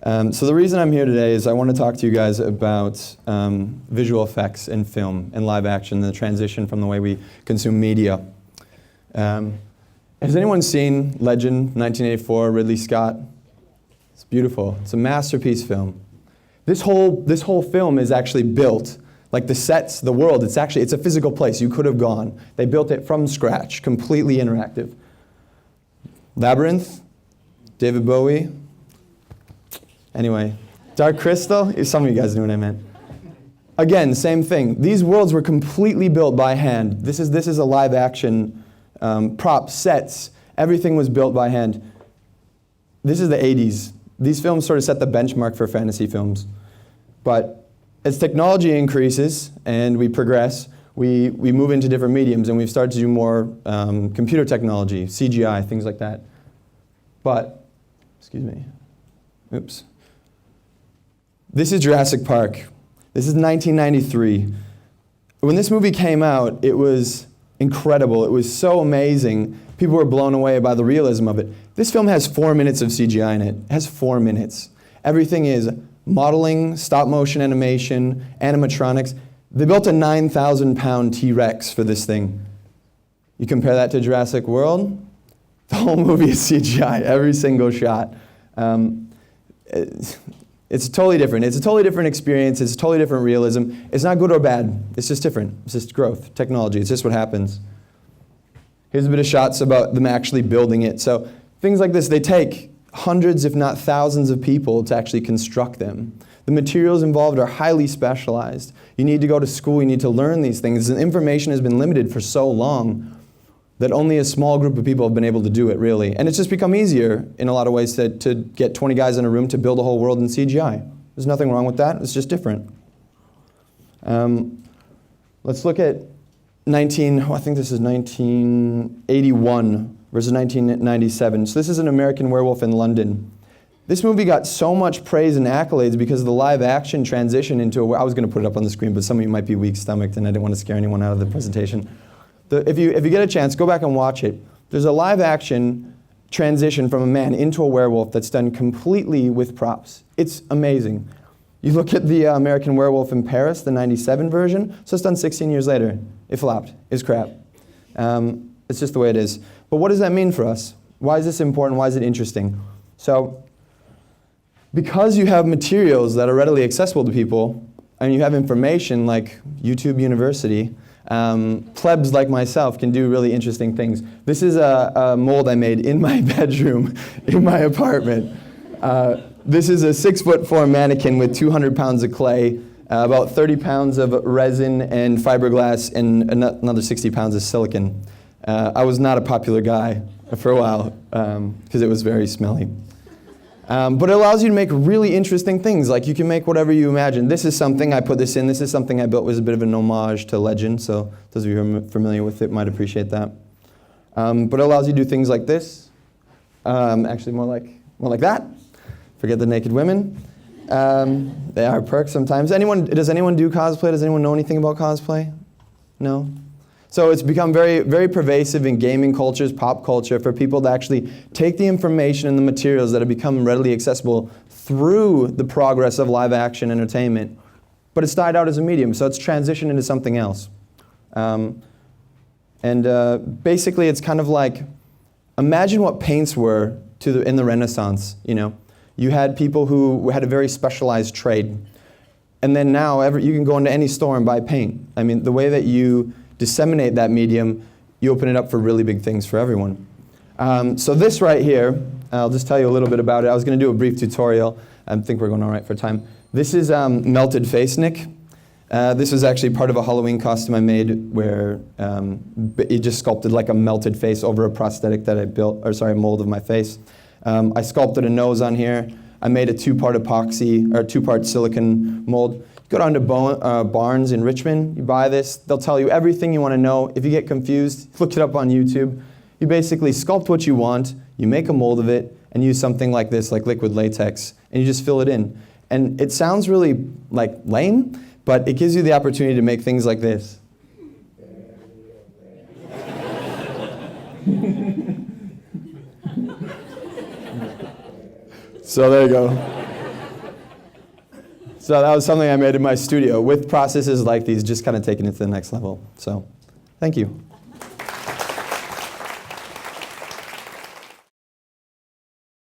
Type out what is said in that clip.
So the reason I'm here today is I want to talk to you guys about visual effects in film and live action, the transition from the way we consume media. Has anyone seen Legend, 1984, Ridley Scott? It's beautiful. It's a masterpiece film. This whole film is actually built, like the sets, the world, it's a physical place. You could have gone. They built it from scratch, completely interactive. Labyrinth, David Bowie. Anyway, Dark Crystal, some of you guys knew what I meant. Again, same thing. These worlds were completely built by hand. This is a live action, props, sets, everything was built by hand. This is the 80s. These films sort of set the benchmark for fantasy films. But as technology increases and we progress, we move into different mediums and we've started to do more computer technology, CGI, things like that. But, excuse me, oops. This is Jurassic Park. This is 1993. When this movie came out, it was incredible. It was so amazing. People were blown away by the realism of it. This film has 4 minutes of CGI in it. It has 4 minutes. Everything is modeling, stop motion animation, animatronics. They built a 9,000-pound T-Rex for this thing. You compare that to Jurassic World, the whole movie is CGI, every single shot. It's totally different. It's a totally different experience. It's a totally different realism. It's not good or bad. It's just different. It's just growth, technology. It's just what happens. Here's a bit of shots about them actually building it. So things like this, they take hundreds, if not thousands of people to actually construct them. The materials involved are highly specialized. You need to go to school. You need to learn these things. And information has been limited for so long that only a small group of people have been able to do it, really. And it's just become easier in a lot of ways to get 20 guys in a room to build a whole world in CGI. There's nothing wrong with that. It's just different. Let's look at I think this is 1981 versus 1997. So this is An American Werewolf in London. This movie got so much praise and accolades because of the live action transition into I was going to put it up on the screen, but some of you might be weak-stomached and I didn't want to scare anyone out of the presentation. If you get a chance, go back and watch it. There's a live action transition from a man into a werewolf that's done completely with props. It's amazing. You look at the American Werewolf in Paris, the 97 version, so it's done 16 years later. It flopped. It's crap. It's just the way it is. But what does that mean for us? Why is this important? Why is it interesting? So, because you have materials that are readily accessible to people, and you have information like YouTube University, plebs like myself can do really interesting things. This is a mold I made in my bedroom, in my apartment. This is a 6'4" mannequin with 200 pounds of clay, about 30 pounds of resin and fiberglass, and another 60 pounds of silicon. I was not a popular guy for a while because it was very smelly. But it allows you to make really interesting things. Like you can make whatever you imagine. This is something, I put this in, this is something I built was a bit of an homage to Legend, so those of you who are familiar with it might appreciate that. But it allows you to do things like this. Actually more like that. Forget the naked women. They are perks sometimes. Does anyone do cosplay? Does anyone know anything about cosplay? No? So it's become very, very pervasive in gaming cultures, pop culture, for people to actually take the information and the materials that have become readily accessible through the progress of live action entertainment. But it's died out as a medium, so it's transitioned into something else. Basically it's kind of like, imagine what paints were in the Renaissance, you know. You had people who had a very specialized trade. And then now you can go into any store and buy paint. I mean, the way that you disseminate that medium, you open it up for really big things for everyone. So this right here, I'll just tell you a little bit about it. I was going to do a brief tutorial. I think we're going all right for time. This is melted face Nic. This was actually part of a Halloween costume I made where it just sculpted like a melted face over a prosthetic that I built, a mold of my face. I sculpted a nose on here. I made a 2-part epoxy, or 2-part silicon mold. Go down to Barnes in Richmond, you buy this, they'll tell you everything you want to know. If you get confused, look it up on YouTube. You basically sculpt what you want, you make a mold of it, and use something like this, like liquid latex, and you just fill it in. And it sounds really like lame, but it gives you the opportunity to make things like this. So there you go. So that was something I made in my studio with processes like these, just kind of taking it to the next level. So thank you.